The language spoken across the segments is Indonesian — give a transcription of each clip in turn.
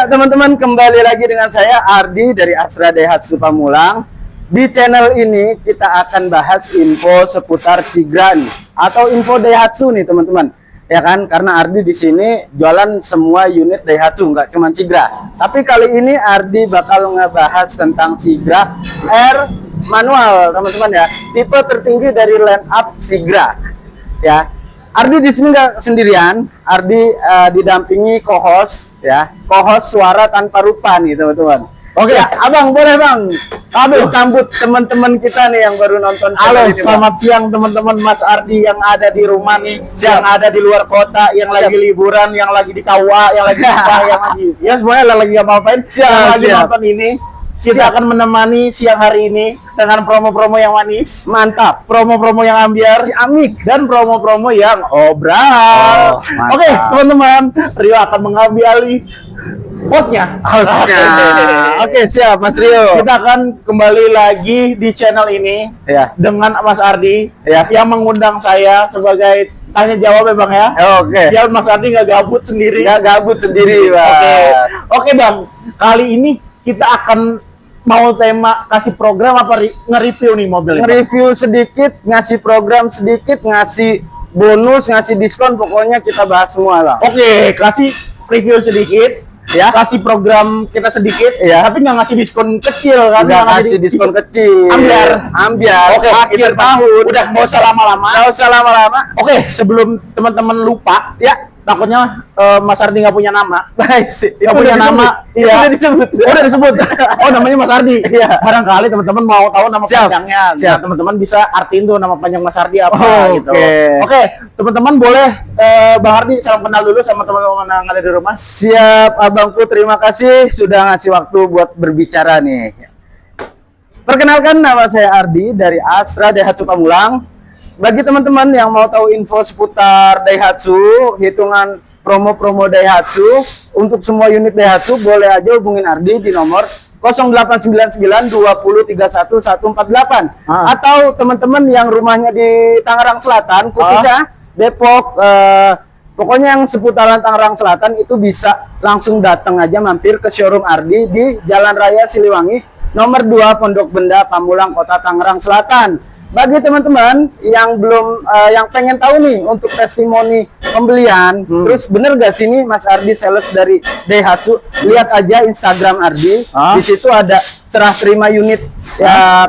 Ya, teman-teman, kembali lagi dengan saya Ardi dari Astra Daihatsu Pamulang. Di channel ini kita akan bahas info seputar Sigra nih, atau info Daihatsu nih, teman-teman. Ya kan, karena Ardi di sini jualan semua unit Daihatsu, nggak cuma Sigra. Tapi kali ini Ardi bakal ngebahas tentang Sigra R manual, teman-teman ya. Tipe tertinggi dari line up Sigra. Ya. Ardi di sini nggak sendirian, Ardi didampingi co-host ya, co-host suara tanpa rupa nih, teman-teman. Oke, ya, Abang boleh Bang. Sambut teman-teman kita nih yang baru nonton. Halo, selamat siang teman-teman, Mas Ardi yang ada di rumah nih, yang ada di luar kota, yang lagi liburan, yang lagi di KUA, yang lagi yang lagi, ya semuanya lagi ngapain? Yang lagi nonton ini. Kita akan menemani siang hari ini dengan promo-promo yang manis, Mantap. promo-promo yang ambiar, Amik. dan promo-promo yang obral. Oke, teman-teman, Rio akan mengambil alih hostnya. Oke, siap Mas Rio. Kita akan kembali lagi di channel ini Ya. dengan Mas Ardi Ya. yang mengundang saya sebagai tanya jawab ya Bang ya. Oke. Biar Mas Ardi nggak gabut sendiri. Nggak gabut sendiri, Bang. Oke Bang, kali ini kita akan mau tema kasih program apa nge-review nih mobil ini? Nge-review sedikit, ngasih program sedikit, ngasih bonus, ngasih diskon, pokoknya kita bahas semua lah. Oke, kasih review sedikit, Ya. kasih program kita sedikit, Ya. tapi nggak ngasih diskon kecil kan? Nggak ngasih diskon kecil. Ambiar. Oke, akhir Bang. tahun. Udah nggak usah lama-lama. Nggak usah lama-lama. Oke, sebelum teman-teman lupa, Ya. takutnya Mas Ardi nggak punya nama. Baik, Nggak punya nama. Iya. Udah disebut. Udah disebut. Oh, namanya Mas Ardi. Iya. Barangkali teman-teman mau tahu nama Siap. panjangnya. Siap. Nah, teman-teman bisa artiin tuh nama panjang Mas Ardi apa Oh, gitu. oke. Oke, teman-teman boleh Bang Ardi salam kenal dulu sama teman-teman yang ada di rumah. Siap, Abangku, terima kasih sudah ngasih waktu buat berbicara nih. Perkenalkan, nama saya Ardi dari Astra Daihatsu Pamulang. Bagi teman-teman yang mau tahu info seputar Daihatsu, hitungan promo-promo Daihatsu untuk semua unit Daihatsu, boleh aja hubungin Ardi di nomor 089920314148. Atau teman-teman yang rumahnya di Tangerang Selatan, khususnya Depok, pokoknya yang seputaran Tangerang Selatan itu bisa langsung datang aja mampir ke showroom Ardi di Jalan Raya Siliwangi nomor 2 Pondok Benda Pamulang, Kota Tangerang Selatan. Bagi teman-teman yang belum yang pengen tahu nih untuk testimoni pembelian, terus bener gak sih nih Mas Ardi sales dari Daihatsu? Lihat aja Instagram Ardi, di situ ada serah terima unit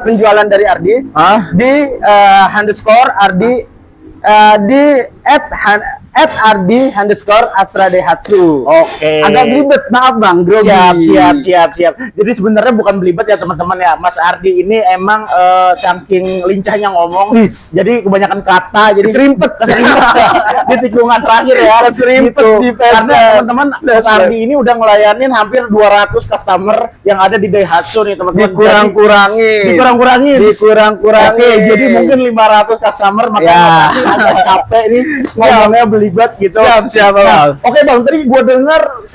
penjualan dari Ardi di _ Ardi di @Ardi _ Astra Daihatsu. Oke. Agak belibet, maaf Bang. Grogi. Siap. Jadi sebenarnya bukan belibet ya teman-teman ya. Mas Ardi ini emang saking lincahnya ngomong. Jadi kebanyakan kata, jadi Keserimpet. di tikungan terakhir ya. Keserimpet Gitu. di Karena teman-teman Mas Ardi ini udah ngelayanin hampir 200 customer yang ada di Daihatsu nih teman-teman. Dikurang-kurangin. Oke, jadi mungkin 500 customer makanya Mas Ardi agak capek nih ngomongnya belibet gitu. Siap, Bang. Oke Bang, tadi gue dengar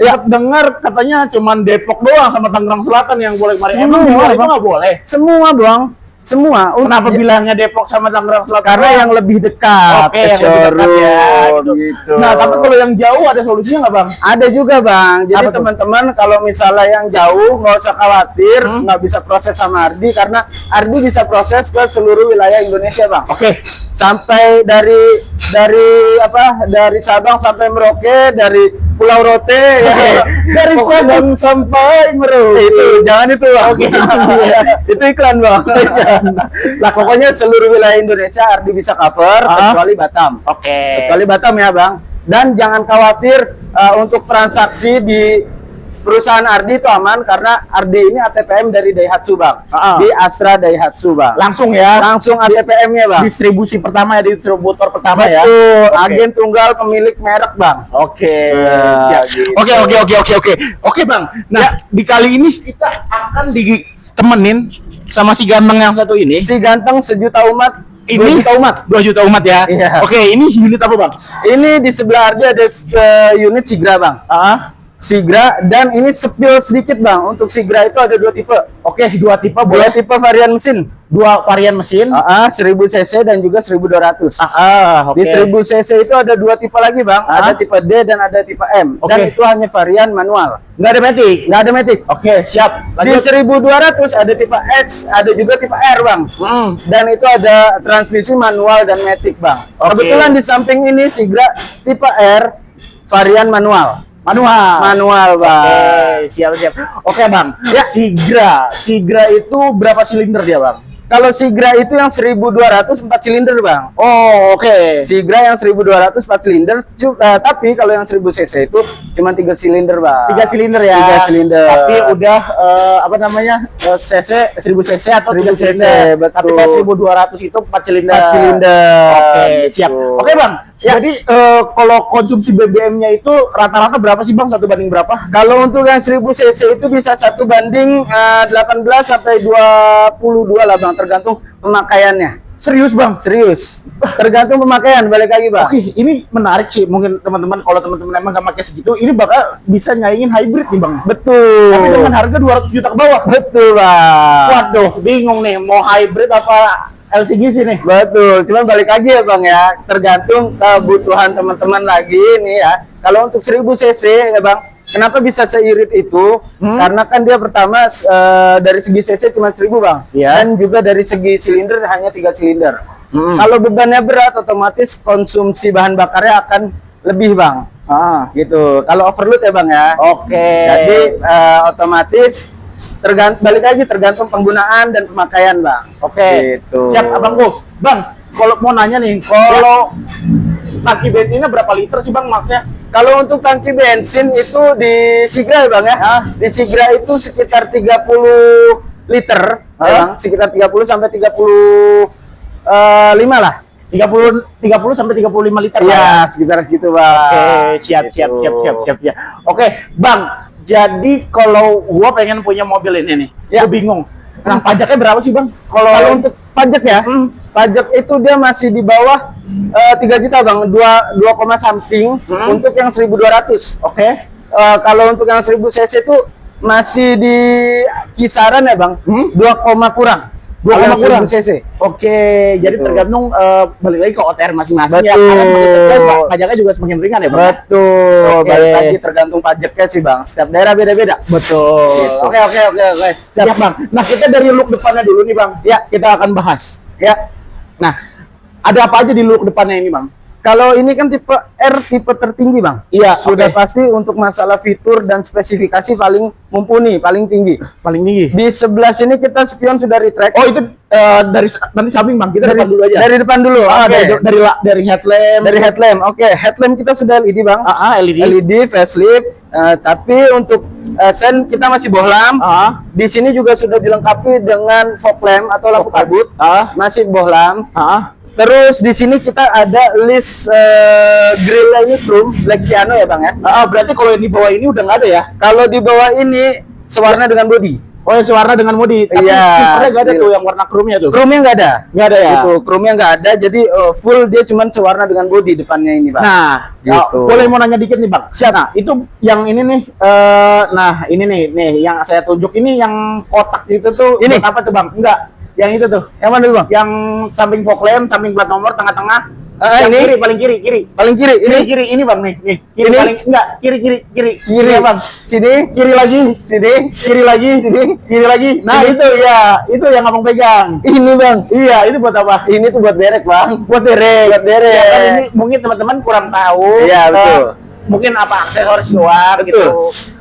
katanya cuman Depok doang sama Tangerang Selatan yang boleh kemarin. Emang di luar itu nggak boleh? Semua, Bang. Semua. Kenapa bilangnya Depok sama Tangerang Selatan? Karena yang lebih dekat. Oke, yang lebih dekat ya. Gitu. Nah, tapi kalau yang jauh ada solusinya nggak Bang? Ada juga Bang. Jadi Apa tuh? teman-teman kalau misalnya yang jauh nggak usah khawatir, nggak bisa proses sama Ardi karena Ardi bisa proses ke seluruh wilayah Indonesia Bang. Oke. Sampai dari Sabang sampai Merauke, dari Pulau Rote, ya. Dari Sabang sampai Merauke. Itu jangan itu Bang. Oke. Itu iklan Bang. Lah pokoknya seluruh wilayah Indonesia Ardi bisa cover kecuali Batam. Oke. Kecuali Batam ya Bang. Dan jangan khawatir untuk transaksi di perusahaan Ardi itu aman karena Ardi ini ATPM dari Daihatsu Bang. Di Astra Daihatsu Bang. Langsung ya. Langsung ATPM-nya Bang. Distribusi pertama ya, distributor pertama ya. Betul. Agen tunggal pemilik merek Bang. Oke. Siap. Gitu. Oke Bang. Nah, di kali ini kita akan ditemenin sama si ganteng yang satu ini. Si ganteng sejuta umat. Ini 2 juta umat. 2 juta umat ya. Iya. Oke, ini unit apa Bang? Ini di sebelah Ardi ada unit Sigra Bang. Sigra, dan ini spill sedikit Bang. Untuk Sigra itu ada 2 tipe. Oke, 2 tipe Dua boleh. tipe varian mesin. 2 varian mesin. 1000 cc dan juga 1200. Oke. Di 1000 cc itu ada 2 tipe lagi Bang. Ada tipe D dan ada tipe M. Dan Oke. itu hanya varian manual. Nggak ada matic. Nggak ada matic. Oke, siap. Di Lanjut. 1200 ada tipe X, ada juga tipe R Bang. Dan itu ada transmisi manual dan matic Bang. Oke. Kebetulan di samping ini Sigra tipe R varian manual. Manual Bang. Oke, siap. Oke, Bang. Ya. Sigra itu berapa silinder dia, Bang? Kalau Sigra itu yang 1200 4 silinder Bang. Oh, oke. Sigra yang 1200 4 silinder, tapi kalau yang 1000 cc itu cuma 3 silinder Bang. 3 silinder ya. 3 silinder. Tapi udah apa namanya? cc 1000 cc atau 1000 3 cc, silinder. betul. Tapi kalau 1200 itu 4 silinder. 4 silinder. Oke, Gitu. siap. Oke, Bang. Jadi kalau konsumsi BBM-nya itu rata-rata berapa sih, Bang? 1 banding berapa? Kalau untuk yang 1000 cc itu bisa 1 banding 18 sampai 22 lah Bang, tergantung pemakaiannya. Serius, Bang? Serius. Tergantung pemakaian, balik lagi Bang. Oke, ini menarik sih. Mungkin teman-teman, kalau teman-teman emang gak pakai segitu, ini bakal bisa nyaingin hybrid nih, Bang. Betul. Tapi dengan harga 200 juta ke bawah. Betul Bang. Waduh, bingung nih, mau hybrid apa LCGC nih? Betul, cuman balik lagi ya Bang ya, tergantung kebutuhan teman-teman lagi nih ya. Kalau untuk 1000 cc ya Bang, kenapa bisa seirit itu? Karena kan dia pertama dari segi cc cuma 1000 Bang, Iya. dan juga dari segi silinder hanya 3 silinder. Kalau bebannya berat, otomatis konsumsi bahan bakarnya akan lebih Bang. Gitu. Kalau overload ya Bang ya. Oke. Jadi otomatis balik lagi tergantung penggunaan dan pemakaian Bang. Oke. Gitu. Siap, Abangku. Bang, kalau mau nanya nih, kalau tangki bensinnya berapa liter sih, Bang, maksnya? Kalau untuk tangki bensin itu di Sigra ya Bang ya. Di Sigra itu sekitar 30 liter, ya Bang. Sekitar 30 sampai 35 lah. 30 sampai 35 liter. Bang, Iya, sekitar gitu Bang. Oke, siap. Oke, Bang. Jadi kalau gua pengen punya mobil ini nih, gua bingung. Nah, pajaknya berapa sih, Bang? Kalau untuk pajak ya, pajak itu dia masih di bawah 3 juta Bang, 2, something untuk yang 1200. Oke. Kalau untuk yang 1000 cc itu masih di kisaran ya Bang, 2, kurang. 2, kurang. 1000 cc. Oke, jadi Gitu. tergantung balik lagi ke OTR masing-masing ya. Betul. Karena semakin kecil, pajaknya juga semakin ringan ya, Bang. Betul. Oke. Balik lagi tergantung pajaknya sih Bang. Setiap daerah beda-beda. Betul. Gitu. Oke. Siap, Bang. Nah, kita dari look depannya dulu nih, Bang. Ya, kita akan bahas. Ya. Nah, ada apa aja di look depannya ini, Bang? Kalau ini kan tipe R, tipe tertinggi Bang. Iya, Sudah oke. pasti untuk masalah fitur dan spesifikasi paling mumpuni, paling tinggi. Paling tinggi. Di sebelah sini kita spion sudah retract. Oh, itu dari nanti samping, Bang. Kita dari depan dulu aja. Dari depan dulu. Oke. Dari headlamp. Dari headlamp. Oke, headlamp kita sudah LED Bang. LED. LED facelift. Tapi untuk sen kita masih bohlam. Di sini juga sudah dilengkapi dengan fog lamp atau lampu Fog lamp. kabut. Masih bohlam. Terus di sini kita ada list grillnya ini chrome black piano ya Bang ya. Berarti kalau yang di bawah ini udah nggak ada ya? Kalau di bawah ini sewarna dengan body. Oh, yang sewarna dengan modi. Tapi Iya. filternya nggak ada tuh yang warna chrome-nya tuh. Chrome-nya nggak ada. Nggak ada ya? Gitu, chrome-nya nggak ada. Jadi full dia cuman sewarna dengan body depannya ini Bang. Nah, Gitu. boleh mau nanya dikit nih, Bang. Siap. Nah, itu yang ini nih, nah ini nih yang saya tunjuk ini yang kotak itu tuh. Ini? buat apa tuh, Bang? Enggak, yang itu tuh. Yang mana dulu Bang? Yang samping fog lamp, samping plat nomor, tengah-tengah. Yang ini? kiri, paling kiri. Paling kiri ini. Kiri ini, Bang, nih. Kiri Ini? paling enggak, kiri. Kiri ya, Bang. Sini. Kiri lagi, Sini. kiri lagi, kiri lagi. Nah, Sini. itu ya, itu yang Abang pegang. Ini Bang. Iya, itu buat apa? Ini tuh buat derek Bang. Buat derek. Buat derek. Ya, kan ini mungkin teman-teman kurang tahu. Iya, betul. Mungkin apa aksesoris doang Betul. gitu.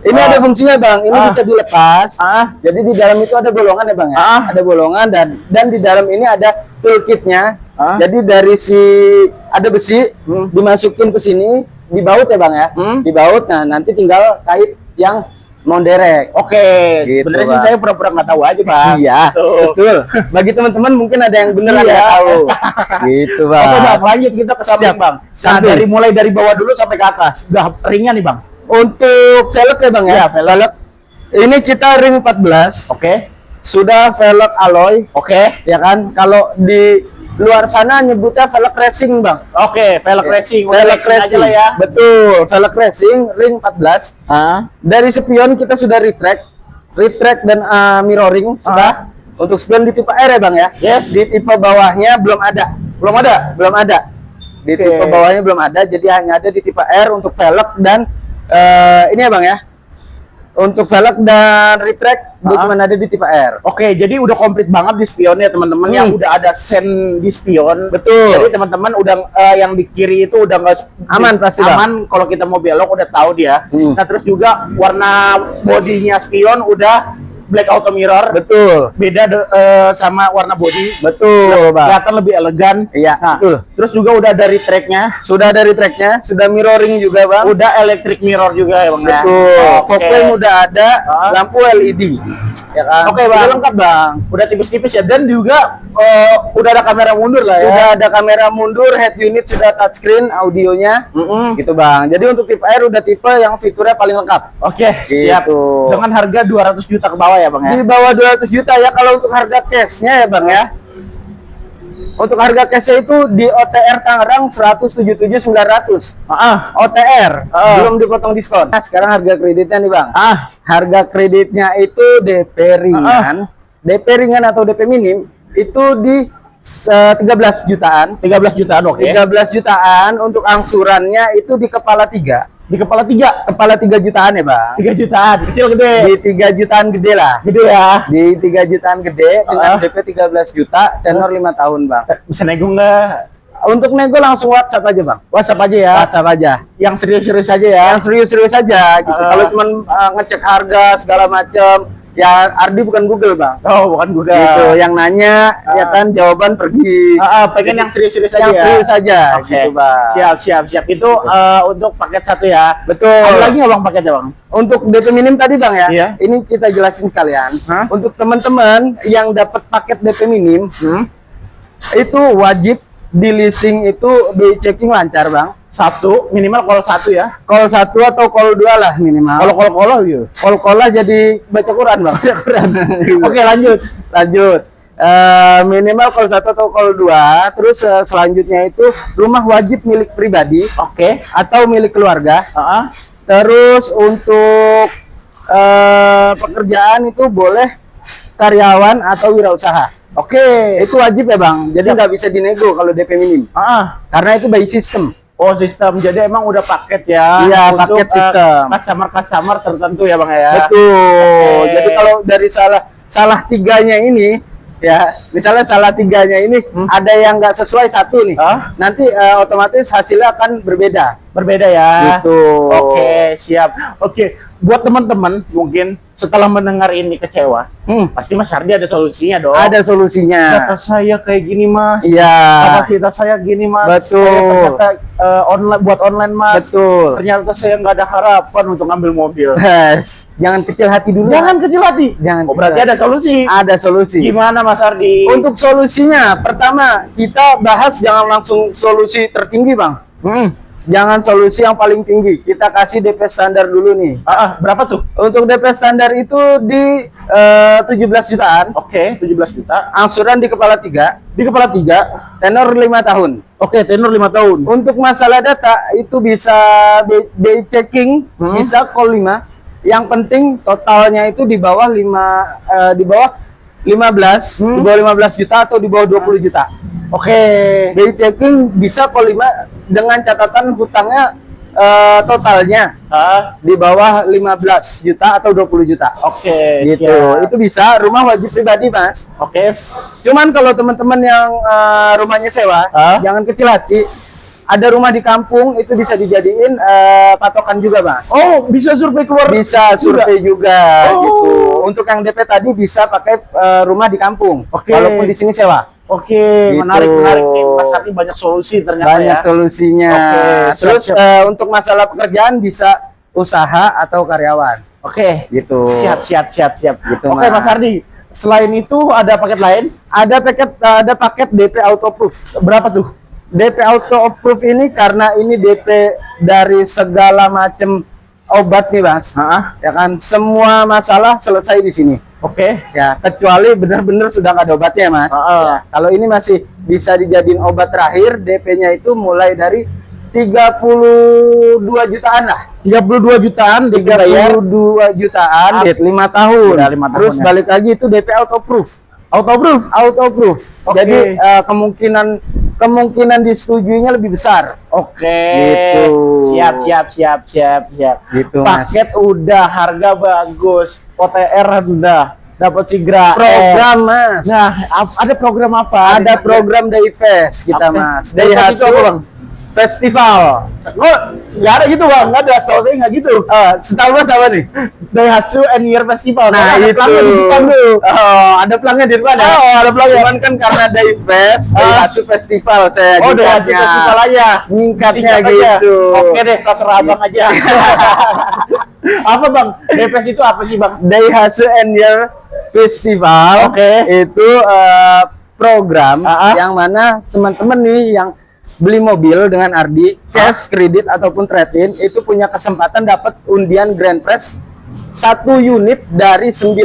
Ini ada fungsinya Bang. Ini bisa dilepas. Jadi di dalam itu ada bolongan ya Bang ya. Ada bolongan dan di dalam ini ada toolkitnya. Jadi dari ada besi dimasukin ke sini, dibaut ya Bang ya. Dibaut. Nah, nanti tinggal kait yang mau derek. Oke, Gitu, sebenarnya sih Bang. saya pura-pura nggak tahu aja, Bang. Iya, Tuh. betul. Bagi teman-teman mungkin ada yang beneran Iya. nggak tahu. Gitu Bang. Oke, Bang, lanjut kita ke samping, Siap. Bang. Nah, Samping. mulai dari bawah dulu sampai ke atas. Udah ringnya nih, Bang. Untuk velg ya Bang ya. Iya, velg. Ini kita ring 14. Oke. Sudah velg alloy. Oke. Ya kan, kalau di luar sana nyebutnya velg racing, Bang. Oke, velg racing. Velg Racing aja racing. lah ya. Betul, velg racing ring 14. Ah, Dari spion kita sudah retract dan mirroring sudah. Untuk spion di tipe R ya, Bang ya. Yes. Di tipe bawahnya belum ada. belum ada. Belum ada. Di Oke. tipe bawahnya belum ada, jadi hanya ada di tipe R untuk velg dan ini ya, Bang ya. Untuk velg dan retract dia cuma ada di tipe R. Oke, jadi udah komplit banget di spion ya teman-teman. Yang udah ada sen di spion. Betul. Jadi teman-teman udah yang di kiri itu udah nggak Aman pasti, Bang. aman. Kalau kita mau belok udah tahu dia. Nah terus juga warna bodinya spion udah black auto mirror. Betul. Beda sama warna body. Betul, Bang. Kelihatan lebih elegan. Iya, Nah, betul. terus juga udah dari tracknya. Sudah dari tracknya, sudah mirroring juga, Bang. Udah electric mirror juga ya bang ya. Betul. Oke. Fog lamp udah ada, Ah. lampu LED. Ya kan? Oke, Bang. Udah lengkap, Bang. Udah tipis-tipis ya, dan juga udah ada kamera mundur lah ya. Sudah ada kamera mundur, head unit sudah touchscreen, audionya. Gitu, Bang. Jadi untuk tipe R udah tipe yang fiturnya paling lengkap. Oke, siap. Gitu. Dengan harga 200 juta ke bawah ya bang ya. Di bawah 200 juta ya kalau untuk harga cashnya ya, Bang ya. Untuk harga cashnya itu di OTR Tangerang 177.900. OTR belum dipotong diskon. Nah, sekarang harga kreditnya nih, Bang. Harga kreditnya itu DP ringan. DP ringan atau DP minim itu di 13 jutaan. 13 jutaan, oke. 13 jutaan untuk angsurannya itu di kepala 3. Di kepala 3. Kepala 3 jutaan ya, Bang. 3 jutaan, kecil gede. Di 3 jutaan gede lah. Gede ya. Di 3 jutaan gede dengan DP 13 juta, tenor 5 tahun, Bang. Bisa nego nggak? Untuk nego langsung WhatsApp aja, Bang. WhatsApp aja ya. WhatsApp aja. Yang serius-serius aja ya. Yang serius-serius aja gitu. Kalau cuman ngecek harga segala macam, ya Ardi bukan Google, Bang. Oh, bukan Google. Gitu, yang nanya ya kan jawaban pergi. Pengen yang serius-serius aja. Yang ya? serius aja Oke. gitu, Bang. Siap. Itu untuk paket 1 ya. Betul. Ada lagi nggak bang paketnya bang? Untuk DP minim tadi, Bang ya. Iya. Ini kita jelasin sekalian. Hah? Untuk teman-teman yang dapat paket DP minim, itu wajib di leasing itu BI checking lancar, Bang. 1 minimal call 1 ya. Call 1 atau call 2 lah minimal. Kalau yuk. Call jadi baca Quran, Bang. Baca Quran. Oke, lanjut. Minimal call 1 atau call 2. Terus selanjutnya itu rumah wajib milik pribadi Oke. atau milik keluarga. Terus untuk pekerjaan itu boleh karyawan atau wirausaha. Oke. Itu wajib ya, Bang. Jadi nggak bisa dinego kalau DP minim. Karena itu by system. Oh, sistem. Jadi emang udah paket ya. Iya, untuk, paket sistem. Customer tertentu ya bang ya. Betul. Oke. Jadi kalau dari salah tiganya ini, ya misalnya salah tiganya ini ada yang nggak sesuai satu nih, nanti otomatis hasilnya akan berbeda. Berbeda ya. Gitu. Oke, siap. Oke, buat teman-teman mungkin setelah mendengar ini kecewa, pasti Mas Ardi ada solusinya dong. Ada solusinya. Data saya kayak gini Mas. Iya. Kapasitas saya gini Mas. Betul. Saya ternyata buat online Mas. Betul. Ternyata saya nggak ada harapan untuk ngambil mobil. Jangan kecil hati dulu. Jangan kecil hati. Jangan. Berarti ada solusi. Ada solusi. Gimana Mas Ardi? Untuk solusinya, pertama kita bahas jangan langsung solusi tertinggi, Bang. Jangan solusi yang paling tinggi. Kita kasih DP standar dulu nih. Berapa tuh? Untuk DP standar itu di 17 jutaan. Oke, 17 juta. Angsuran di kepala 3. Di kepala 3. Tenor 5 tahun. Oke, tenor 5 tahun. Untuk masalah data itu bisa BI checking, bisa call 5. Yang penting totalnya itu di bawah 15, di bawah 15 juta atau di bawah 20 juta. Oke. BI checking bisa call 5 dengan catatan hutangnya totalnya di bawah 15 juta atau 20 juta. Oke, gitu. siap. Itu bisa rumah wajib pribadi, Mas. Oke. Cuman kalau teman-teman yang rumahnya sewa, jangan kecil hati. Ada rumah di kampung itu bisa dijadiin patokan juga, Bang. Oh, bisa survei keluar. Bisa survei juga gitu. Untuk yang DP tadi bisa pakai rumah di kampung. Walaupun di sini sewa. Oke, Gitu. menarik nih. Mas Ardi banyak solusi ternyata Banyak ya. solusinya. Oke, Terus siap. untuk masalah pekerjaan bisa usaha atau karyawan. Oke. Gitu. Siap. Gitu, Oke, Mas Ardi. Selain itu ada paket lain? Ada paket DP Auto Proof. Berapa tuh? DP Auto Proof ini karena ini DP dari segala macam obat nih, Mas. Ya kan, semua masalah selesai di sini. Oke. Ya, kecuali benar-benar sudah nggak ada obatnya, Mas. Ya, kalau ini masih bisa dijadiin obat terakhir, DP-nya itu mulai dari 32 jutaan lah. 32 jutaan dibayar. 32 jutaan, 5 tahun. Udah 5 tahun Terus ya. balik lagi itu DP auto proof. Auto proof. Oke. Jadi kemungkinan disetujuinya lebih besar. Oke. Gitu. Siap. Gitu, Mas. Paket udah, harga bagus, OTR rendah, dapat Sigra. Program, Mas. Nah, ada program apa? Ada program Dayfest kita, Oke. Mas. Dayfest itu apa, Bang? Festival. Oh, nggak ada gitu, Bang. Nggak ada, setahu saya nggak gitu. Setahu Mas apa nih? Daihatsu and Year Festival. Nah, ada itu. pelangnya di depan tuh. Oh, ada pelangnya di depan ya? Oh, ada pelangnya. Cuman kan karena Dayfest, Daihatsu Festival saya Oh, Daihatsu nyingkatnya. Festival aja. Nyingkatnya Singkat aja. gitu. Oke deh, terserah Bang aja. Apa, Bang? Daihatsu itu apa sih, Bang? Daihatsu and Year Festival. Oke. Itu program yang mana teman-teman nih yang beli mobil dengan Ardi, cash, kredit ataupun trade-in itu punya kesempatan dapat undian Grand Prize 1 unit dari 9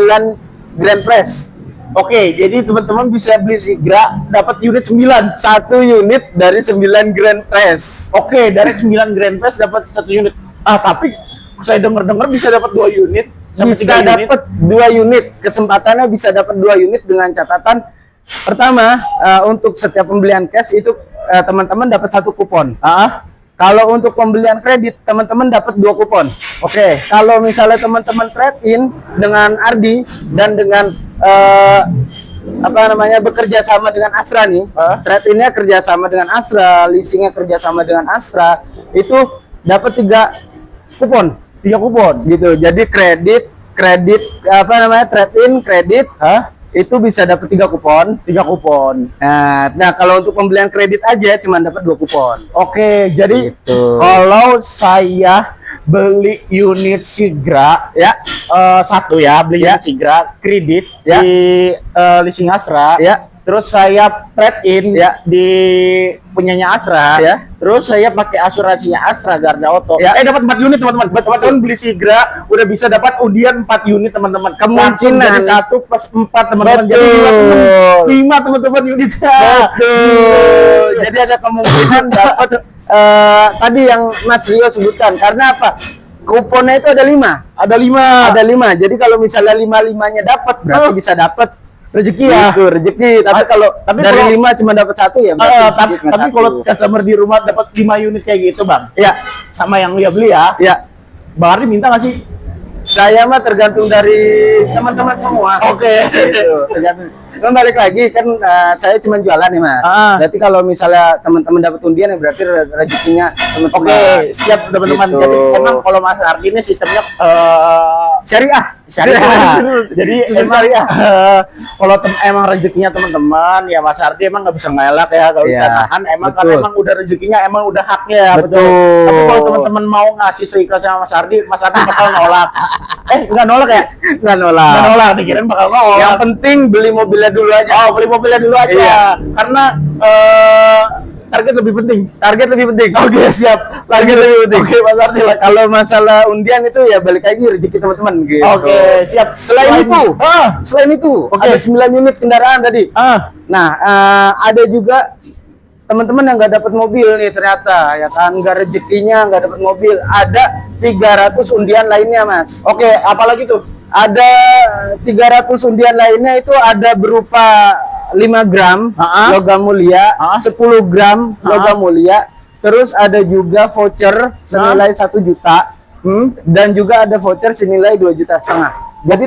Grand Prize. Oke, jadi teman-teman bisa beli Sigra dapat unit 9. 1 unit dari 9 Grand Prize. Oke, dari 9 Grand Prize dapat 1 unit. Tapi saya dengar-dengar bisa dapat 2 unit sampai Bisa 3 unit. dapat 2 unit. Kesempatannya bisa dapat 2 unit dengan catatan pertama, untuk setiap pembelian cash itu teman-teman dapat 1 kupon. Kalau untuk pembelian kredit teman-teman dapat 2 kupon. Oke. Kalau misalnya teman-teman trade in dengan Ardi dan dengan bekerja sama dengan Astra nih, trade innya kerjasama dengan Astra, leasingnya kerjasama dengan Astra, itu dapat 3 kupon. 3 kupon Gitu. Jadi trade in, kredit, itu bisa dapat 3 kupon. 3 kupon. Nah, kalau untuk pembelian kredit aja cuma dapat 2 kupon. Oke, jadi Gitu. kalau saya beli unit Sigra Ya, satu ya, beli Ya. unit Sigra kredit Ya. di leasing Astra. Ya. Terus saya trade in Ya. di punyanya Astra. Ya. Terus saya pakai asuransinya Astra Garda Auto. Ya. Dapat 4 unit, teman-teman. Teman-teman beli Sigra udah bisa dapat undian 4 unit, teman-teman. Langsung Kemungkinan. jadi 1 plus 4, teman-teman. Jadi Betul. 5 teman-teman unitnya. betul. Jadi ada kemungkinan dapat tadi yang Mas Rio sebutkan. Karena apa? Kuponnya itu ada 5. Ada 5. Ada 5. Jadi kalau misalnya 5-5-nya dapat, berarti bisa dapat rezeki ya. Gitu, rezeki. Tapi kalau dari kalau- 5 cuma dapat 1 ya. berarti tapi cuma tapi 1. kalau customer di rumah dapat 5 unit kayak gitu, Bang. Ya, Sama yang dia beli ya. ya. Bang Ardi minta nggak sih? Saya mah tergantung dari teman-teman semua. Oke. Gitu, tergantung. Kan balik lagi kan saya cuma jualan nih, Mas. Berarti kalau misalnya teman-teman dapat undian ya berarti rezekinya teman-teman. Oke, siap teman-teman. Gitu. Jadi emang kalau Mas Ardi ini sistemnya Syariah. syariah. Jadi emang syariah. kalau emang rezekinya teman-teman ya Mas Ardi emang nggak bisa ngelak ya, nggak bisa Iya, nahan. Emang betul. karena emang udah rezekinya emang udah haknya. Betul. Tapi kalau teman-teman mau ngasih seikhlasnya sama Mas Ardi bakal nolak. Nggak nolak ya? Nggak nolak. Nggak nolak, dikirain bakal nolak. Yang penting beli mobilnya dulu aja. Oh, beli mobilnya dulu aja. Iya. Karena target lebih penting. Target lebih penting. Oke, siap. Target lebih penting. Oke, Mas Ardi. Kalau masalah undian itu ya balik lagi rezeki teman-teman gitu. Oke, siap. Selain itu, Oke. ada 9 unit kendaraan tadi. Nah, ada juga teman-teman yang nggak dapat mobil nih ternyata, ya kan, nggak rezekinya nggak dapat mobil. Ada 300 undian lainnya, Mas. Oke, apalagi tuh? Ada 300 undian lainnya itu ada berupa 5 gram logam mulia, 10 gram logam mulia, terus ada juga voucher senilai 1 juta, dan juga ada voucher senilai 2,5 juta. Jadi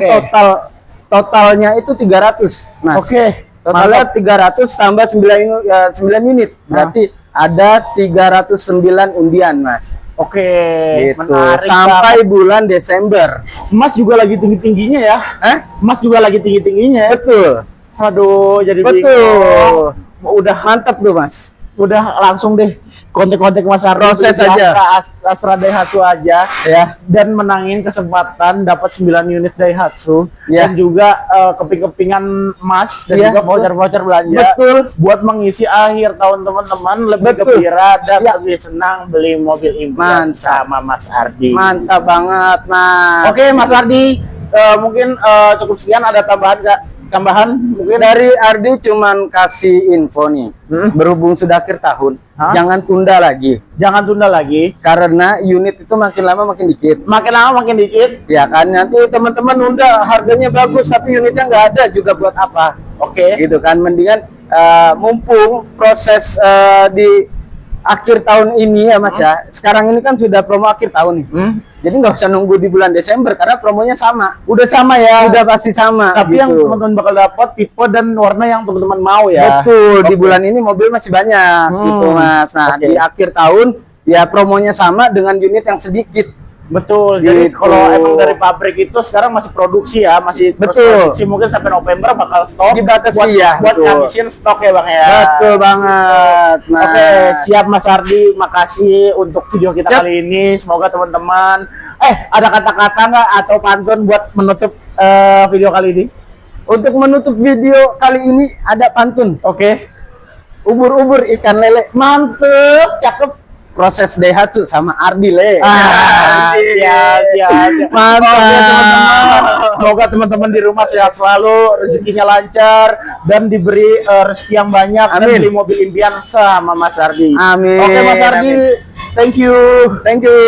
totalnya itu 300, Mas. Oke. Totalnya 300 tambah 9 unit, berarti ada 309 undian, Mas. Oke, Gitu. menarik. Sampai bulan Desember. Mas juga lagi tinggi-tingginya ya? Mas juga lagi tinggi-tingginya. Betul. Aduh, jadi Betul. bingung. Udah mantap tuh, Mas. Udah langsung deh kontak-kontak Mas Ardi, Proses beli aja. Astra Daihatsu aja Ya. dan menangin kesempatan dapat 9 unit Daihatsu Ya. dan juga keping-kepingan Mas dan Ya, juga voucher-voucher belanja. Betul. Buat mengisi akhir tahun teman-teman lebih Betul. gembira dan Ya. lebih senang beli mobil impian Mantap. sama Mas Ardi. Mantap banget, Mas. Oke, Mas Ardi, mungkin cukup sekian, ada tambahan nggak? Tambahan mungkin Dari Ardi cuman kasih info nih. Berhubung sudah akhir tahun, jangan tunda lagi. jangan tunda lagi. Karena unit itu makin lama makin dikit. Makin lama makin dikit. Ya kan, nanti teman-teman nunda, harganya bagus tapi unitnya nggak ada juga, buat apa? Oke. Gitu kan, mendingan mumpung proses di akhir tahun ini ya Mas ya. Sekarang ini kan sudah promo akhir tahun nih. Jadi nggak usah nunggu di bulan Desember karena promonya sama. Udah sama ya. Udah pasti sama. Tapi gitu. yang teman-teman bakal dapat tipe dan warna yang teman-teman mau ya. Betul, di bulan ini mobil masih banyak gitu Mas. Nah, Oke. di akhir tahun ya promonya sama dengan unit yang sedikit. Betul. Jadi Gitu. kalau emang dari pabrik itu sekarang masih produksi ya, masih terus Betul. produksi, mungkin sampai November bakal stok. Dibatasi buat, ya, buat betul. ngabisin stok ya Bang ya. Betul banget. Mas. Oke, siap Mas Ardi. Makasih untuk video kita Siap. kali ini. Semoga teman-teman ada kata-kata nggak atau pantun buat menutup video kali ini? Untuk menutup video kali ini ada pantun. Oke. Ubur-ubur ikan lele. Mantep, cakep. Proses Daihatsu sama Ardi le. Siap. Mantap. Oke, teman-teman. Semoga teman-teman di rumah sehat selalu, rezekinya lancar, dan diberi rezeki yang banyak, dan Amin. beli mobil impian sama Mas Ardi. Amin. Oke Mas Ardi, Amin. thank you. Thank you.